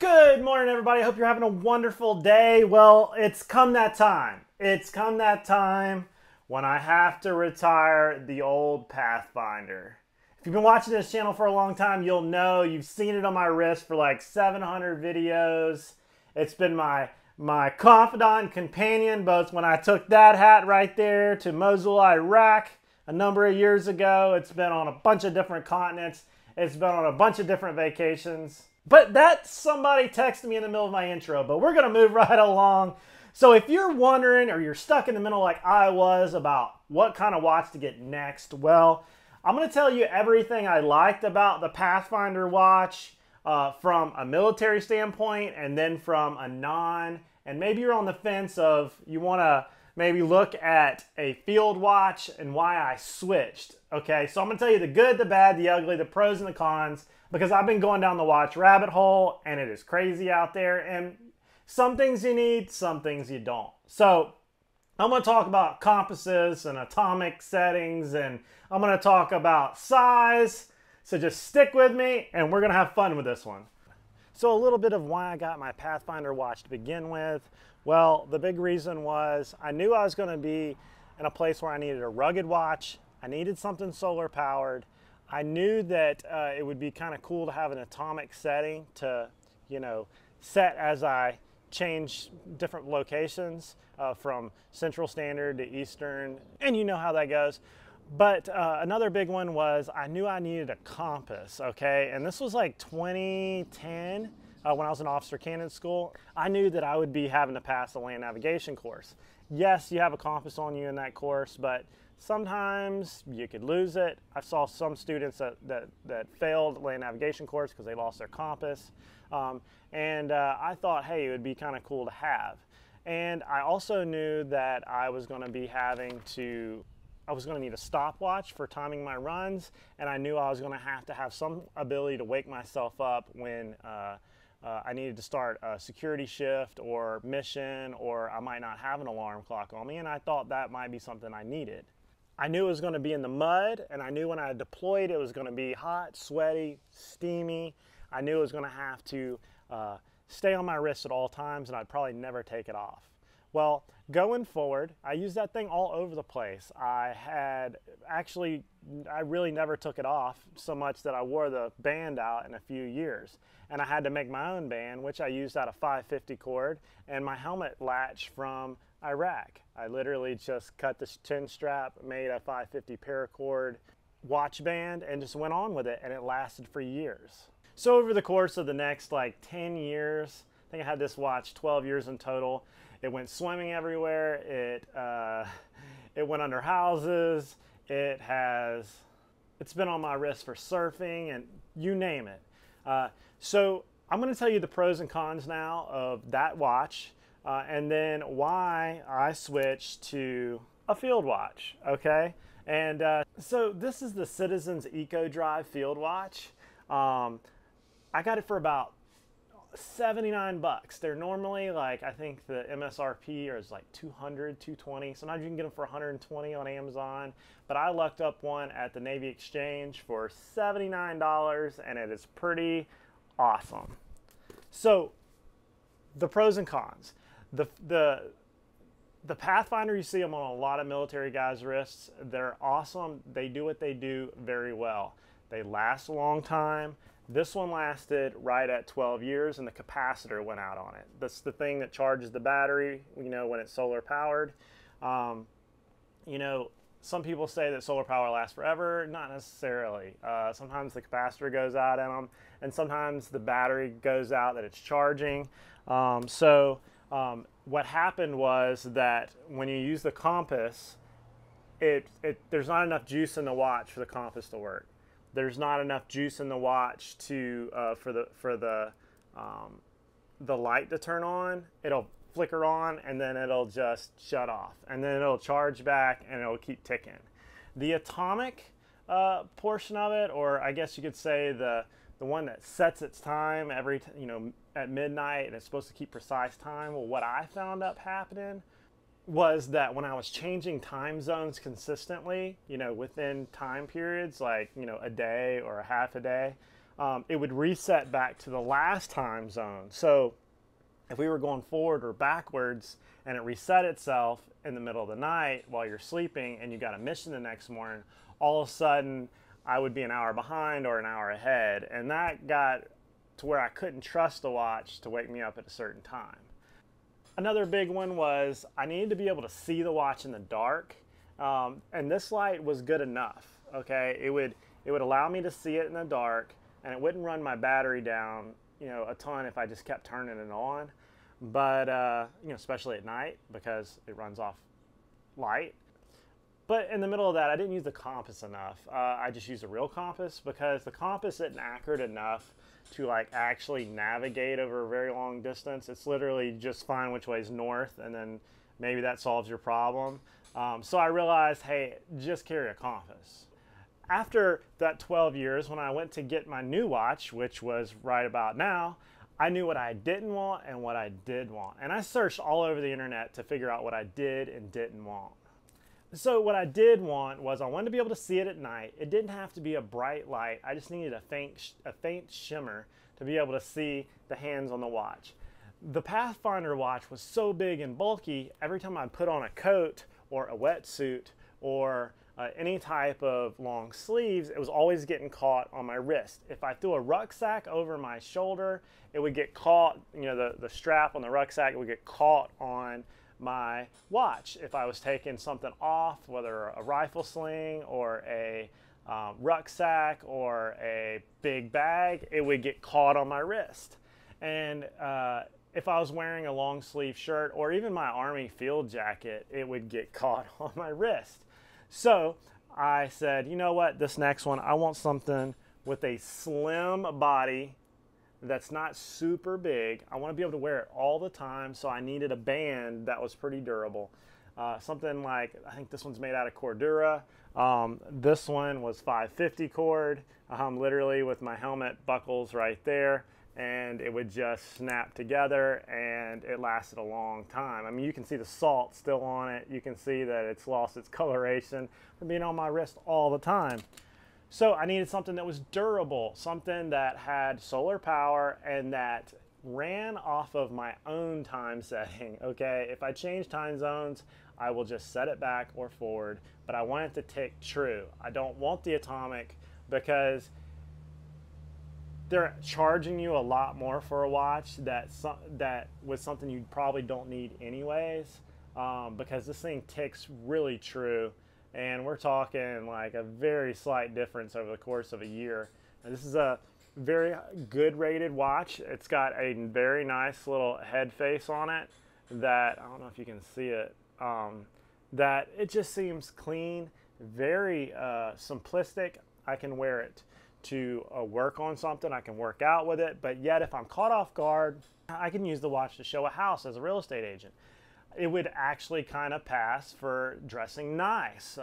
Good morning, everybody. I hope you're having a wonderful day. Well, it's come that time. It's come that time when I have to retire the old Pathfinder. If you've been watching this channel for a long time, you'll know you've seen it on my wrist for like 700 videos. It's been my confidant and companion, both when I took that hat right there to Mosul, Iraq a number of years ago. It's been on a bunch of different continents. It's been on a bunch of different vacations. But that's somebody texted me in the middle of my intro, but we're going to move right along. So if you're wondering, or you're stuck in the middle like I was about what kind of watch to get next, well, I'm going to tell you everything I liked about the Pathfinder watch from a military standpoint, and then from a non, and maybe you're on the fence of you want to maybe look at a field watch and why I switched. Okay, so I'm going to tell you the good, the bad, the ugly, the pros and the cons, because I've been going down the watch rabbit hole and it is crazy out there, and some things you need, some things you don't. So I'm going to talk about compasses and atomic settings, and I'm going to talk about size. So just stick with me and we're going to have fun with this one. So a little bit of why I got my Pathfinder watch to begin with. Well, the big reason was I knew I was going to be in a place where I needed a rugged watch. I needed something solar powered. I knew that it would be kind of cool to have an atomic setting to, set as I change different locations from Central Standard to Eastern, and you know how that goes. But another big one was I knew I needed a compass, okay? And this was like 2010 when I was in officer candidate school. I knew that I would be having to pass the land navigation course. Yes, you have a compass on you in that course, but sometimes you could lose it. I saw some students that failed land navigation course because they lost their compass. I thought, hey, it would be kind of cool to have. And I also knew that I was going to need a stopwatch for timing my runs, and I knew I was going to have some ability to wake myself up when I needed to start a security shift or mission, or I might not have an alarm clock on me, and I thought that might be something I needed. I knew it was going to be in the mud, and I knew when I deployed it was going to be hot, sweaty, steamy. I knew it was going to have to stay on my wrist at all times, and I'd probably never take it off. Well, going forward, I used that thing all over the place. I really never took it off so much that I wore the band out in a few years. And I had to make my own band, which I used out of 550 cord, and my helmet latch from Iraq. I literally just cut the chin strap, made a 550 paracord watch band, and just went on with it, and it lasted for years. So over the course of the next like 10 years, I think I had this watch 12 years in total. It went swimming everywhere. It went under houses. It's been on my wrist for surfing, and you name it. So I'm going to tell you the pros and cons now of that watch, and then why I switched to a field watch. Okay, and so this is the Citizens Eco Drive Field Watch. I got it for about 79 bucks. They're normally like, I think the MSRP is like 200, 220. Sometimes you can get them for 120 on Amazon, but I lucked up one at the Navy Exchange for $79, and it is pretty awesome. So the pros and cons. The Pathfinder, you see them on a lot of military guys' wrists. They're awesome. They do what they do very well. They last a long time. This one lasted right at 12 years, and the capacitor went out on it. That's the thing that charges the battery, when it's solar powered. Some people say that solar power lasts forever. Not necessarily. Sometimes the capacitor goes out in them, and sometimes the battery goes out that it's charging. What happened was that when you use the compass, there's not enough juice in the watch for the compass to work. There's not enough juice in the watch for the light to turn on. It'll flicker on, and then it'll just shut off, and then it'll charge back, and it'll keep ticking. The atomic portion of it, or I guess you could say the one that sets its time at midnight, and it's supposed to keep precise time. Well, what I found up happening was that when I was changing time zones consistently, within time periods, like, a day or a half a day, it would reset back to the last time zone. So if we were going forward or backwards and it reset itself in the middle of the night while you're sleeping and you got a mission the next morning, all of a sudden I would be an hour behind or an hour ahead. And that got to where I couldn't trust the watch to wake me up at a certain time. Another big one was I needed to be able to see the watch in the dark. And this light was good enough, okay? It would allow me to see it in the dark, and it wouldn't run my battery down, a ton if I just kept turning it on. But, especially at night because it runs off light. But in the middle of that, I didn't use the compass enough. I just used a real compass because the compass isn't accurate enough to actually navigate over a very long distance. It's literally just find which way is north, and then maybe that solves your problem. So I realized, hey, just carry a compass. After that 12 years, when I went to get my new watch, which was right about now, I knew what I didn't want and what I did want. And I searched all over the internet to figure out what I did and didn't want. So what I did want was I wanted to be able to see it at night. It didn't have to be a bright light. I just needed a faint shimmer to be able to see the hands on the watch. The Pathfinder watch was so big and bulky, every time I put on a coat or a wetsuit or any type of long sleeves, it was always getting caught on my wrist. If I threw a rucksack over my shoulder, it would get caught, the strap on the rucksack, it would get caught on my watch. If I was taking something off, whether a rifle sling or a rucksack or a big bag, it would get caught on my wrist. And if I was wearing a long sleeve shirt or even my Army field jacket, it would get caught on my wrist. So I said, you know what, this next one, I want something with a slim body that's not super big. I want to be able to wear it all the time, so I needed a band that was pretty durable. Something like, I think this one's made out of Cordura. This one was 550 cord, literally with my helmet buckles right there. And it would just snap together, and it lasted a long time. I mean, you can see the salt still on it. You can see that it's lost its coloration from being on my wrist all the time. So I needed something that was durable, something that had solar power and that ran off of my own time setting, okay? If I change time zones, I will just set it back or forward, but I want it to tick true. I don't want the atomic because they're charging you a lot more for a watch that was something you probably don't need anyways, because this thing ticks really true, and we're talking like a very slight difference over the course of a year. And this is a very good rated watch. It's got a very nice little head face on it that, I don't know if you can see it, that it just seems clean, very simplistic. I can wear it to work on something, I can work out with it, but yet if I'm caught off guard, I can use the watch to show a house as a real estate agent. It would actually kind of pass for dressing nice.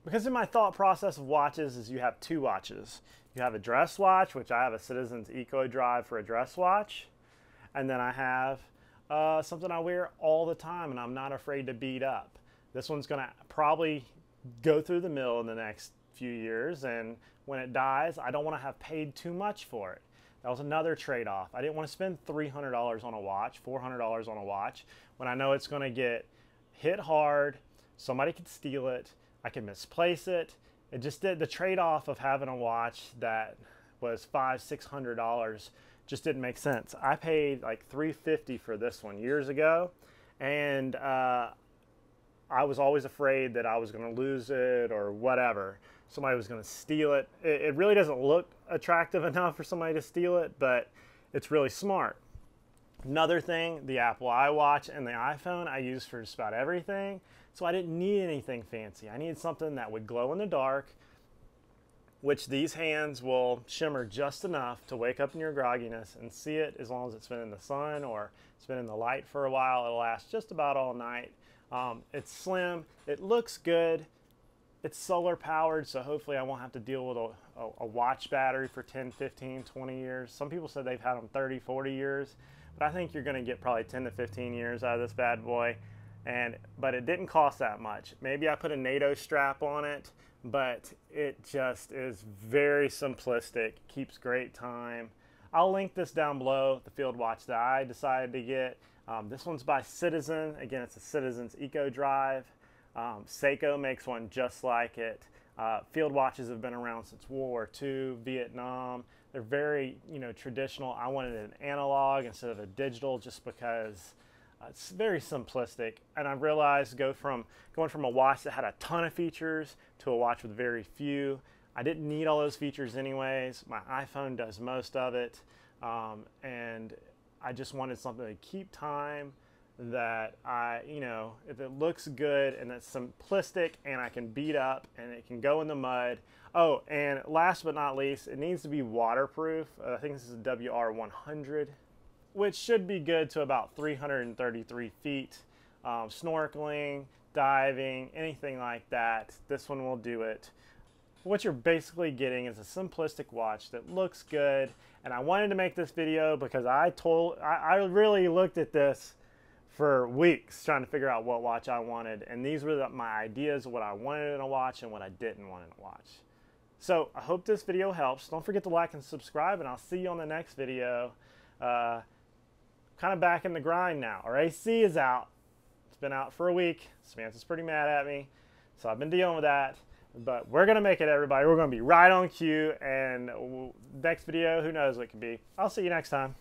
Because in my thought process of watches is you have two watches. You have a dress watch, which I have a Citizens Eco Drive for a dress watch, and then I have something I wear all the time and I'm not afraid to beat up. This one's gonna probably go through the mill in the next few years, and when it dies, I don't want to have paid too much for it. That was another trade-off. I didn't want to spend $300 on a watch, $400 on a watch, when I know it's going to get hit hard, somebody could steal it, I could misplace it. It just did, the trade-off of having a watch that was $500–600 just didn't make sense. I paid like $350 for this one years ago, and I was always afraid that I was going to lose it or whatever. Somebody was going to steal it. It really doesn't look attractive enough for somebody to steal it, but it's really smart. Another thing, the Apple iWatch and the iPhone I use for just about everything, so I didn't need anything fancy. I needed something that would glow in the dark, which these hands will shimmer just enough to wake up in your grogginess and see it as long as it's been in the sun or it's been in the light for a while. It'll last just about all night. It's slim, it looks good. It's solar powered, so hopefully I won't have to deal with a watch battery for 10, 15, 20 years. Some people said they've had them 30, 40 years, but I think you're going to get probably 10 to 15 years out of this bad boy. but it didn't cost that much. Maybe I put a NATO strap on it, but it just is very simplistic, keeps great time. I'll link this down below, the field watch that I decided to get. This one's by Citizen. Again, it's a Citizens Eco Drive. Seiko makes one just like it. Field watches have been around since World War II, Vietnam. They're very, traditional. I wanted an analog instead of a digital just because it's very simplistic. And I realized going from a watch that had a ton of features to a watch with very few, I didn't need all those features anyways. My iPhone does most of it. And I just wanted something to keep time that if it looks good and it's simplistic and I can beat up and it can go in the mud. Oh, and last but not least, it needs to be waterproof. I think this is a WR100, which should be good to about 333 feet. Snorkeling, diving, anything like that, this one will do it. What you're basically getting is a simplistic watch that looks good, and I wanted to make this video because I really looked at this for weeks trying to figure out what watch I wanted, and these were my ideas of what I wanted in a watch and what I didn't want in a watch. So I hope this video helps. Don't forget to like and subscribe, and I'll see you on the next video. Kind of back in the grind now. Our AC is out. It's been out for a week. Samantha's pretty mad at me, so I've been dealing with that. But we're going to make it, everybody. We're going to be right on cue, and next video, who knows what it could be. I'll see you next time.